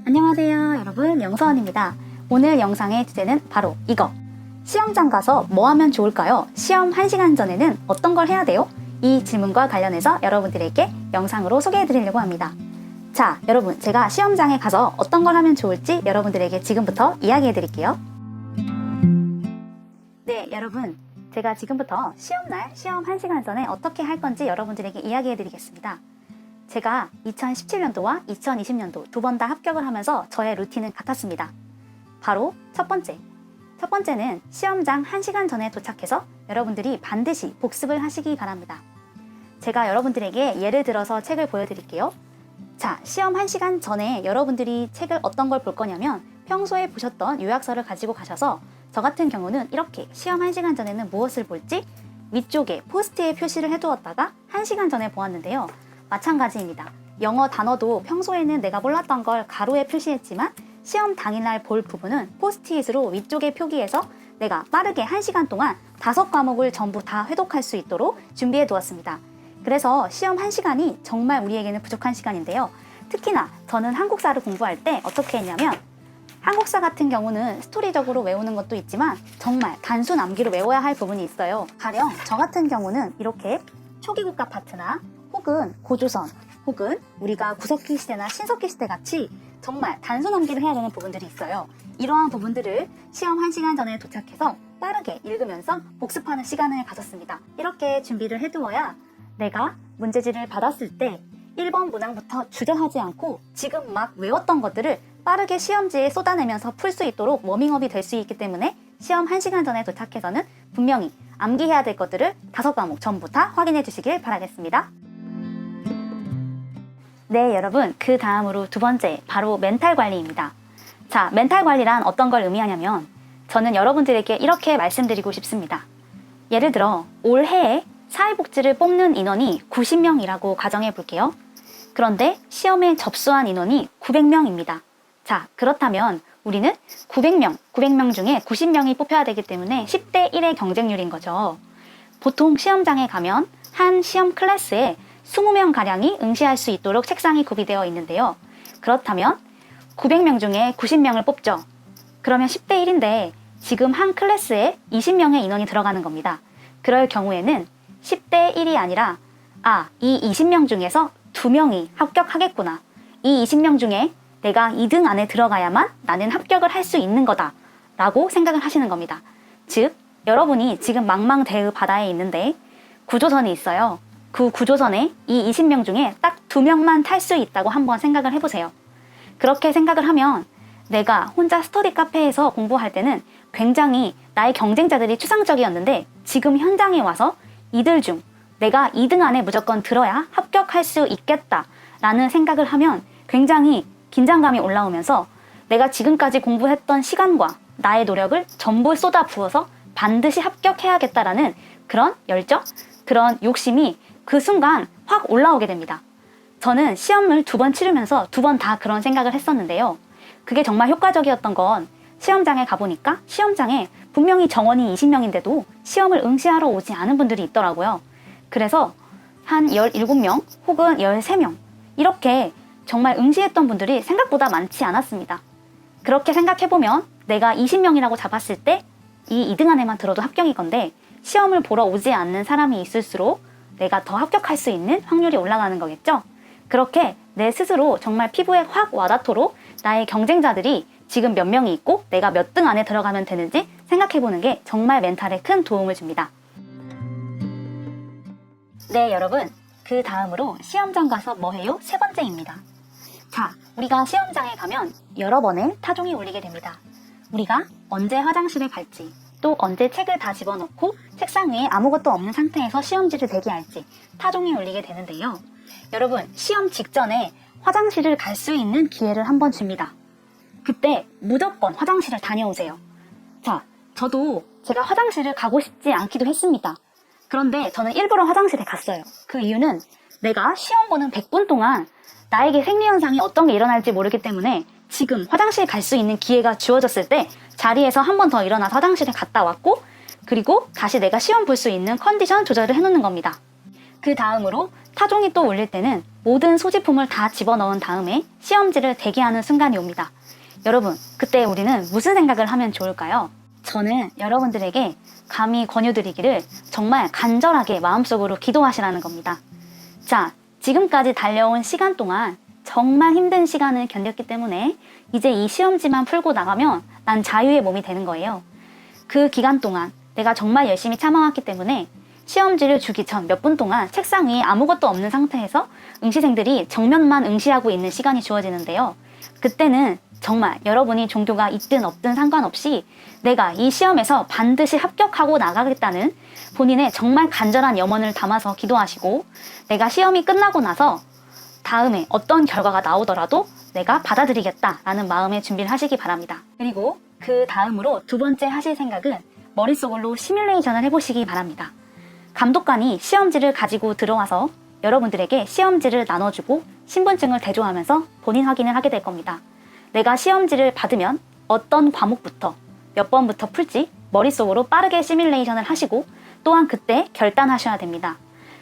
안녕하세요 여러분, 영서원입니다. 오늘 영상의 주제는 바로 이거! 시험장 가서 뭐 하면 좋을까요? 시험 1시간 전에는 어떤 걸 해야 돼요? 이 질문과 관련해서 여러분들에게 영상으로 소개해드리려고 합니다. 자, 여러분, 제가 시험장에 가서 어떤 걸 하면 좋을지 여러분들에게 지금부터 이야기해드릴게요. 네, 여러분, 제가 지금부터 시험날, 시험 1시간 전에 어떻게 할 건지 여러분들에게 이야기해드리겠습니다. 제가 2017년도와 2020년도 두 번 다 합격을 하면서 저의 루틴은 같았습니다. 바로 첫 번째는 시험장 1시간 전에 도착해서 여러분들이 반드시 복습을 하시기 바랍니다. 제가 여러분들에게 예를 들어서 책을 보여드릴게요. 자, 시험 1시간 전에 여러분들이 책을 어떤 걸 볼 거냐면 평소에 보셨던 요약서를 가지고 가셔서 저 같은 경우는 이렇게 시험 1시간 전에는 무엇을 볼지 위쪽에 포스트잇 표시를 해두었다가 1시간 전에 보았는데요. 마찬가지입니다. 영어 단어도 평소에는 내가 몰랐던 걸 가로에 표시했지만 시험 당일날 볼 부분은 포스트잇으로 위쪽에 표기해서 내가 빠르게 1시간 동안 5과목을 전부 다 회독할 수 있도록 준비해 두었습니다. 그래서 시험 1시간이 정말 우리에게는 부족한 시간인데요. 특히나 저는 한국사를 공부할 때 어떻게 했냐면 한국사 같은 경우는 스토리적으로 외우는 것도 있지만 정말 단순 암기로 외워야 할 부분이 있어요. 가령 저 같은 경우는 이렇게 초기국가 파트나 혹은 고조선 혹은 우리가 구석기 시대나 신석기 시대 같이 정말 단순 암기를 해야 되는 부분들이 있어요. 이러한 부분들을 시험 1시간 전에 도착해서 빠르게 읽으면서 복습하는 시간을 가졌습니다. 이렇게 준비를 해두어야 내가 문제지를 받았을 때 1번 문항부터 주저하지 않고 지금 막 외웠던 것들을 빠르게 시험지에 쏟아내면서 풀 수 있도록 워밍업이 될 수 있기 때문에 시험 1시간 전에 도착해서는 분명히 암기해야 될 것들을 5과목 전부 다 확인해 주시길 바라겠습니다. 네, 여러분, 그 다음으로 두 번째, 바로 멘탈 관리입니다. 자, 멘탈 관리란 어떤 걸 의미하냐면 저는 여러분들에게 이렇게 말씀드리고 싶습니다. 예를 들어 올해에 사회복지를 뽑는 인원이 90명이라고 가정해 볼게요. 그런데 시험에 접수한 인원이 900명입니다. 자, 그렇다면 우리는 900명 중에 90명이 뽑혀야 되기 때문에 10대 1의 경쟁률인 거죠. 보통 시험장에 가면 한 시험 클래스에 20명가량이 응시할 수 있도록 책상이 구비되어 있는데요. 그렇다면 900명 중에 90명을 뽑죠. 그러면 10대 1인데 지금 한 클래스에 20명의 인원이 들어가는 겁니다. 그럴 경우에는 10대 1이 아니라 이 20명 중에서 2명이 합격하겠구나. 이 20명 중에 내가 2등 안에 들어가야만 나는 합격을 할 수 있는 거다 라고 생각을 하시는 겁니다. 즉, 여러분이 지금 망망대해 바다에 있는데 구조선이 있어요. 그 구조선에 이 20명 중에 딱 2명만 탈 수 있다고 한번 생각을 해보세요. 그렇게 생각을 하면 내가 혼자 스터디 카페에서 공부할 때는 굉장히 나의 경쟁자들이 추상적이었는데 지금 현장에 와서 이들 중 내가 2등 안에 무조건 들어야 합격할 수 있겠다라는 생각을 하면 굉장히 긴장감이 올라오면서 내가 지금까지 공부했던 시간과 나의 노력을 전부 쏟아 부어서 반드시 합격해야겠다라는 그런 열정, 그런 욕심이 그 순간 확 올라오게 됩니다. 저는 시험을 2번 치르면서 2번 다 그런 생각을 했었는데요. 그게 정말 효과적이었던 건 시험장에 가보니까 시험장에 분명히 정원이 20명인데도 시험을 응시하러 오지 않은 분들이 있더라고요. 그래서 한 17명 혹은 13명 이렇게 정말 응시했던 분들이 생각보다 많지 않았습니다. 그렇게 생각해보면 내가 20명이라고 잡았을 때 이 2등 안에만 들어도 합격인 건데 시험을 보러 오지 않는 사람이 있을수록 내가 더 합격할 수 있는 확률이 올라가는 거겠죠? 그렇게 내 스스로 정말 피부에 확 와닿도록 나의 경쟁자들이 지금 몇 명이 있고 내가 몇 등 안에 들어가면 되는지 생각해보는 게 정말 멘탈에 큰 도움을 줍니다. 네, 여러분, 그 다음으로 시험장 가서 뭐 해요? 세 번째입니다. 자, 우리가 시험장에 가면 여러 번의 타종이 울리게 됩니다. 우리가 언제 화장실에 갈지, 또 언제 책을 다 집어넣고 책상 위에 아무것도 없는 상태에서 시험지를 대기할지 타종이 울리게 되는데요. 여러분, 시험 직전에 화장실을 갈 수 있는 기회를 한번 줍니다. 그때 무조건 화장실을 다녀오세요. 자, 저도 제가 화장실을 가고 싶지 않기도 했습니다. 그런데 저는 일부러 화장실에 갔어요. 그 이유는 내가 시험 보는 100분 동안 나에게 생리현상이 어떤 게 일어날지 모르기 때문에 지금 화장실 갈 수 있는 기회가 주어졌을 때 자리에서 한 번 더 일어나서 화장실에 갔다 왔고 그리고 다시 내가 시험 볼 수 있는 컨디션 조절을 해놓는 겁니다. 그 다음으로 타종이 또 울릴 때는 모든 소지품을 다 집어넣은 다음에 시험지를 대기하는 순간이 옵니다. 여러분, 그때 우리는 무슨 생각을 하면 좋을까요? 저는 여러분들에게 감히 권유드리기를 정말 간절하게 마음속으로 기도하시라는 겁니다. 자, 지금까지 달려온 시간 동안 정말 힘든 시간을 견뎠기 때문에 이제 이 시험지만 풀고 나가면 난 자유의 몸이 되는 거예요. 그 기간 동안 내가 정말 열심히 참아왔기 때문에 시험지를 주기 전 몇 분 동안 책상 위에 아무것도 없는 상태에서 응시생들이 정면만 응시하고 있는 시간이 주어지는데요. 그때는 정말 여러분이 종교가 있든 없든 상관없이 내가 이 시험에서 반드시 합격하고 나가겠다는 본인의 정말 간절한 염원을 담아서 기도하시고 내가 시험이 끝나고 나서 다음에 어떤 결과가 나오더라도 내가 받아들이겠다라는 마음의 준비를 하시기 바랍니다. 그리고 그 다음으로 두 번째 하실 생각은 머릿속으로 시뮬레이션을 해보시기 바랍니다. 감독관이 시험지를 가지고 들어와서 여러분들에게 시험지를 나눠주고 신분증을 대조하면서 본인 확인을 하게 될 겁니다. 내가 시험지를 받으면 어떤 과목부터 몇 번부터 풀지 머릿속으로 빠르게 시뮬레이션을 하시고 또한 그때 결단하셔야 됩니다.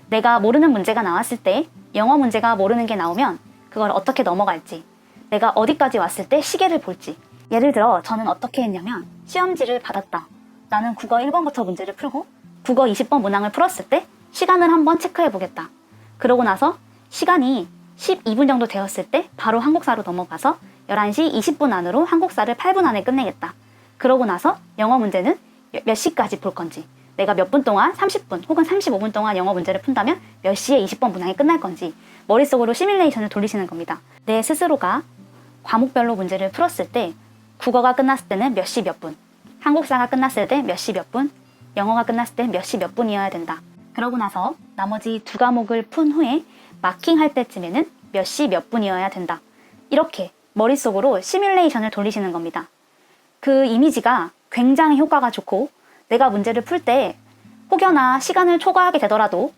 내가 모르는 문제가 나왔을 때 영어 문제가 모르는 게 나오면 그걸 어떻게 넘어갈지 내가 어디까지 왔을 때 시계를 볼지 예를 들어 저는 어떻게 했냐면 시험지를 받았다. 나는 국어 1번부터 문제를 풀고 국어 20번 문항을 풀었을 때 시간을 한번 체크해 보겠다. 그러고 나서 시간이 12분 정도 되었을 때 바로 한국사로 넘어가서 11시 20분 안으로 한국사를 8분 안에 끝내겠다. 그러고 나서 영어 문제는 몇 시까지 볼 건지 내가 몇 분 동안 30분 혹은 35분 동안 영어 문제를 푼다면 몇 시에 20번 문항이 끝날 건지 머릿속으로 시뮬레이션을 돌리시는 겁니다. 내 스스로가 과목별로 문제를 풀었을 때 국어가 끝났을 때는 몇 시 몇 분, 한국사가 끝났을 때 몇 시 몇 분, 영어가 끝났을 때 몇 시 몇 분이어야 된다. 그러고 나서 나머지 두 과목을 푼 후에 마킹할 때쯤에는 몇 시 몇 분이어야 된다. 이렇게 머릿속으로 시뮬레이션을 돌리시는 겁니다. 그 이미지가 굉장히 효과가 좋고 내가 문제를 풀 때 혹여나 시간을 초과하게 되더라도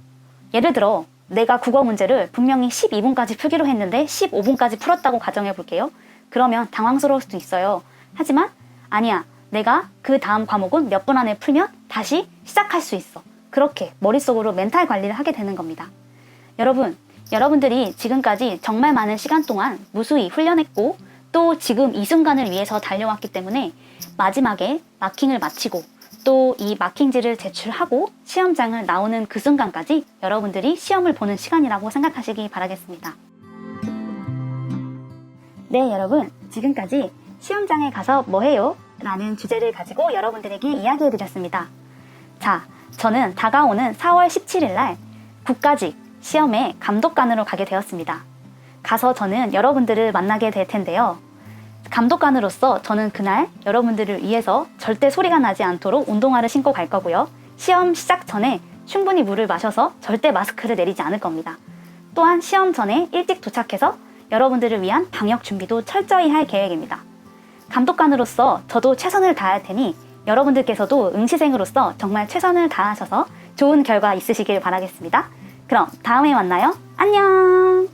예를 들어 내가 국어 문제를 분명히 12분까지 풀기로 했는데 15분까지 풀었다고 가정해 볼게요. 그러면 당황스러울 수도 있어요. 하지만 아니야. 내가 그 다음 과목은 몇 분 안에 풀면 다시 시작할 수 있어. 그렇게 머릿속으로 멘탈 관리를 하게 되는 겁니다. 여러분들이 지금까지 정말 많은 시간 동안 무수히 훈련했고 또 지금 이 순간을 위해서 달려왔기 때문에 마지막에 마킹을 마치고 또 이 마킹지를 제출하고 시험장을 나오는 그 순간까지 여러분들이 시험을 보는 시간이라고 생각하시기 바라겠습니다. 네, 여러분. 지금까지 시험장에 가서 뭐 해요? 라는 주제를 가지고 여러분들에게 이야기해드렸습니다. 자, 저는 다가오는 4월 17일 날 국가직 시험에 감독관으로 가게 되었습니다. 가서 저는 여러분들을 만나게 될 텐데요. 감독관으로서 저는 그날 여러분들을 위해서 절대 소리가 나지 않도록 운동화를 신고 갈 거고요. 시험 시작 전에 충분히 물을 마셔서 절대 마스크를 내리지 않을 겁니다. 또한 시험 전에 일찍 도착해서 여러분들을 위한 방역 준비도 철저히 할 계획입니다. 감독관으로서 저도 최선을 다할 테니 여러분들께서도 응시생으로서 정말 최선을 다하셔서 좋은 결과 있으시길 바라겠습니다. 그럼 다음에 만나요. 안녕!